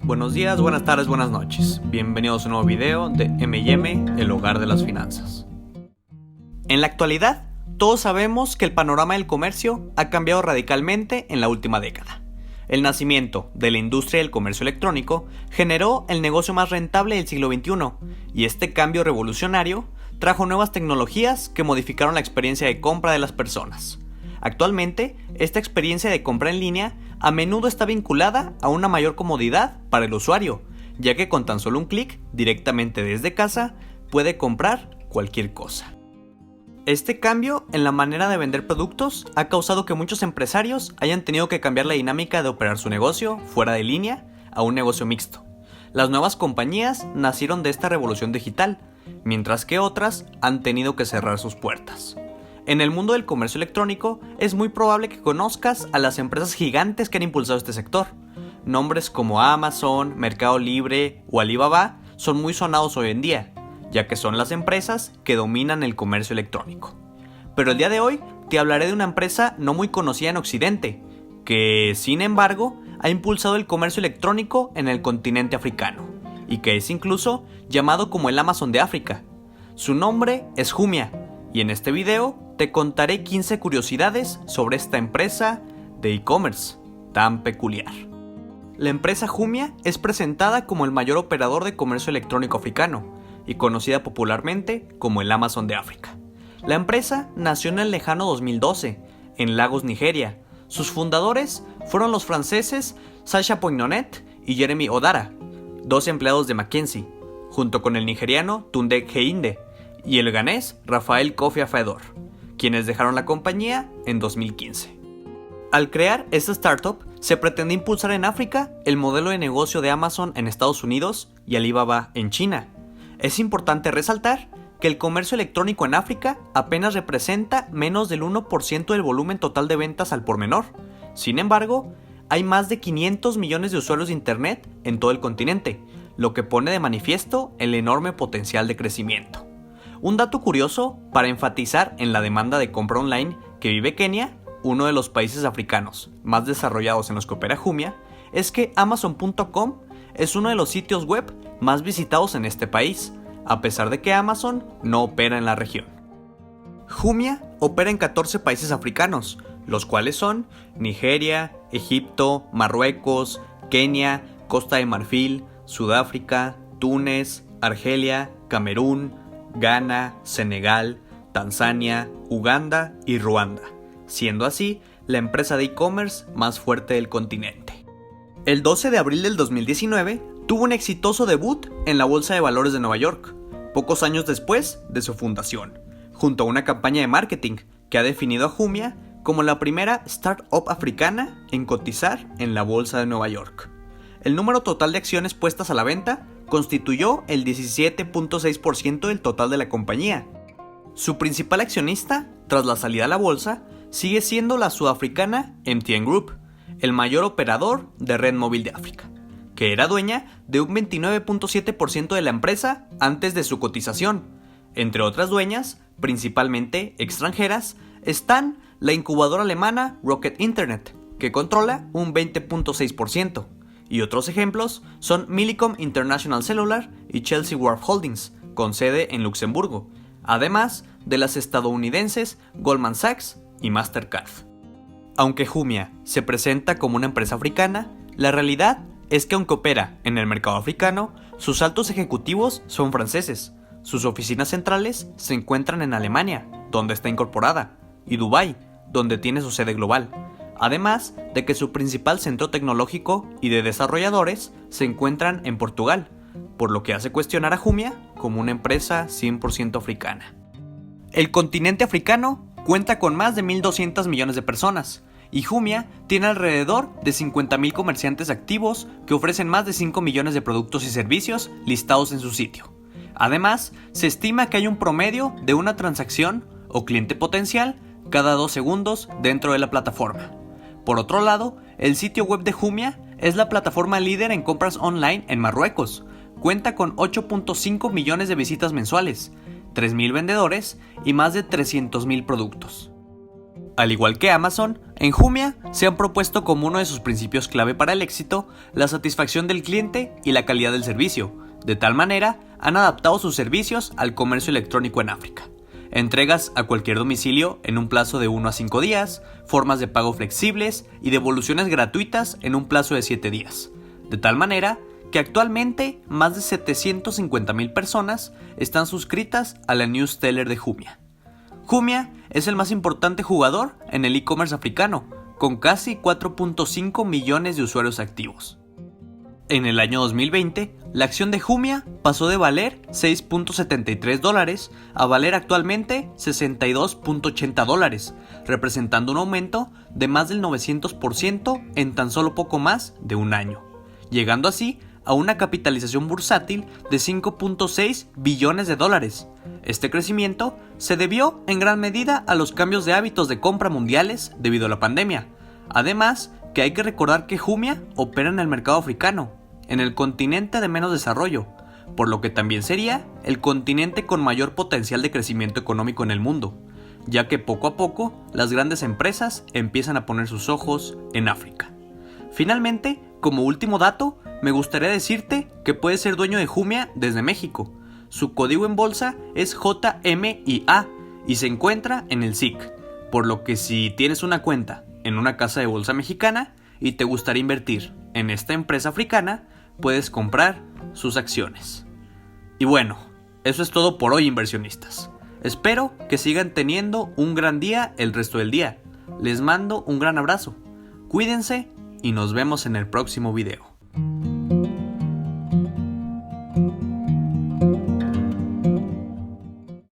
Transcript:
Buenos días, buenas tardes, buenas noches. Bienvenidos a un nuevo video de M&M, el hogar de las finanzas. En la actualidad, todos sabemos que el panorama del comercio ha cambiado radicalmente en la última década. El nacimiento de la industria del comercio electrónico generó el negocio más rentable del siglo XXI, y este cambio revolucionario trajo nuevas tecnologías que modificaron la experiencia de compra de las personas. Actualmente, esta experiencia de compra en línea a menudo está vinculada a una mayor comodidad para el usuario, ya que con tan solo un clic, directamente desde casa, puede comprar cualquier cosa. Este cambio en la manera de vender productos ha causado que muchos empresarios hayan tenido que cambiar la dinámica de operar su negocio fuera de línea a un negocio mixto. Las nuevas compañías nacieron de esta revolución digital, mientras que otras han tenido que cerrar sus puertas. En el mundo del comercio electrónico es muy probable que conozcas a las empresas gigantes que han impulsado este sector. Nombres como Amazon, Mercado Libre o Alibaba son muy sonados hoy en día, ya que son las empresas que dominan el comercio electrónico. Pero el día de hoy te hablaré de una empresa no muy conocida en Occidente, que sin embargo ha impulsado el comercio electrónico en el continente africano, y que es incluso llamado como el Amazon de África. Su nombre es Jumia, y en este video te contaré 15 curiosidades sobre esta empresa de e-commerce tan peculiar. La empresa Jumia es presentada como el mayor operador de comercio electrónico africano y conocida popularmente como el Amazon de África. La empresa nació en el lejano 2012, en Lagos, Nigeria. Sus fundadores fueron los franceses Sacha Poignonet y Jeremy Odara, dos empleados de McKinsey, junto con el nigeriano Tunde Kehinde y el ganés Rafael Kofi Afedor, quienes dejaron la compañía en 2015. Al crear esta startup, se pretende impulsar en África el modelo de negocio de Amazon en Estados Unidos y Alibaba en China. Es importante resaltar que el comercio electrónico en África apenas representa menos del 1% del volumen total de ventas al por menor. Sin embargo, hay más de 500 millones de usuarios de Internet en todo el continente, lo que pone de manifiesto el enorme potencial de crecimiento. Un dato curioso para enfatizar en la demanda de compra online que vive Kenia, uno de los países africanos más desarrollados en los que opera Jumia, es que Amazon.com es uno de los sitios web más visitados en este país, a pesar de que Amazon no opera en la región. Jumia opera en 14 países africanos, los cuales son Nigeria, Egipto, Marruecos, Kenia, Costa de Marfil, Sudáfrica, Túnez, Argelia, Camerún, Ghana, Senegal, Tanzania, Uganda y Ruanda, siendo así la empresa de e-commerce más fuerte del continente. El 12 de abril del 2019 tuvo un exitoso debut en la Bolsa de Valores de Nueva York, pocos años después de su fundación, junto a una campaña de marketing que ha definido a Jumia como la primera startup africana en cotizar en la Bolsa de Nueva York. El número total de acciones puestas a la venta constituyó el 17.6% del total de la compañía. Su principal accionista, tras la salida a la bolsa, sigue siendo la sudafricana MTN Group, el mayor operador de red móvil de África, que era dueña de un 29.7% de la empresa antes de su cotización. Entre otras dueñas, principalmente extranjeras, están la incubadora alemana Rocket Internet, que controla un 20.6%. Y otros ejemplos son Millicom International Cellular y Chelsea Wharf Holdings, con sede en Luxemburgo, además de las estadounidenses Goldman Sachs y Mastercard. Aunque Jumia se presenta como una empresa africana, la realidad es que aunque opera en el mercado africano, sus altos ejecutivos son franceses. Sus oficinas centrales se encuentran en Alemania, donde está incorporada, y Dubái, donde tiene su sede global. Además de que su principal centro tecnológico y de desarrolladores se encuentran en Portugal, por lo que hace cuestionar a Jumia como una empresa 100% africana. El continente africano cuenta con más de 1.200 millones de personas, y Jumia tiene alrededor de 50.000 comerciantes activos que ofrecen más de 5 millones de productos y servicios listados en su sitio. Además, se estima que hay un promedio de una transacción o cliente potencial cada 2 segundos dentro de la plataforma. Por otro lado, el sitio web de Jumia es la plataforma líder en compras online en Marruecos. Cuenta con 8.5 millones de visitas mensuales, 3.000 vendedores y más de 300.000 productos. Al igual que Amazon, en Jumia se han propuesto como uno de sus principios clave para el éxito la satisfacción del cliente y la calidad del servicio. De tal manera, han adaptado sus servicios al comercio electrónico en África. Entregas a cualquier domicilio en un plazo de 1 a 5 días, formas de pago flexibles y devoluciones gratuitas en un plazo de 7 días. De tal manera que actualmente más de 750,000 personas están suscritas a la newsletter de Jumia. Jumia es el más importante jugador en el e-commerce africano, con casi 4.5 millones de usuarios activos. En el año 2020, la acción de Jumia pasó de valer $6.73 a valer actualmente $62.80, representando un aumento de más del 900% en tan solo poco más de un año, llegando así a una capitalización bursátil de $5.6 billones. Este crecimiento se debió en gran medida a los cambios de hábitos de compra mundiales debido a la pandemia. Además, que hay que recordar que Jumia opera en el mercado africano, en el continente de menos desarrollo, por lo que también sería el continente con mayor potencial de crecimiento económico en el mundo, ya que poco a poco las grandes empresas empiezan a poner sus ojos en África. Finalmente, como último dato, me gustaría decirte que puedes ser dueño de Jumia desde México. Su código en bolsa es JMIA y se encuentra en el SIC, por lo que si tienes una cuenta en una casa de bolsa mexicana y te gustaría invertir en esta empresa africana, puedes comprar sus acciones. Y bueno, eso es todo por hoy, inversionistas. Espero que sigan teniendo un gran día el resto del día. Les mando un gran abrazo. Cuídense y nos vemos en el próximo video.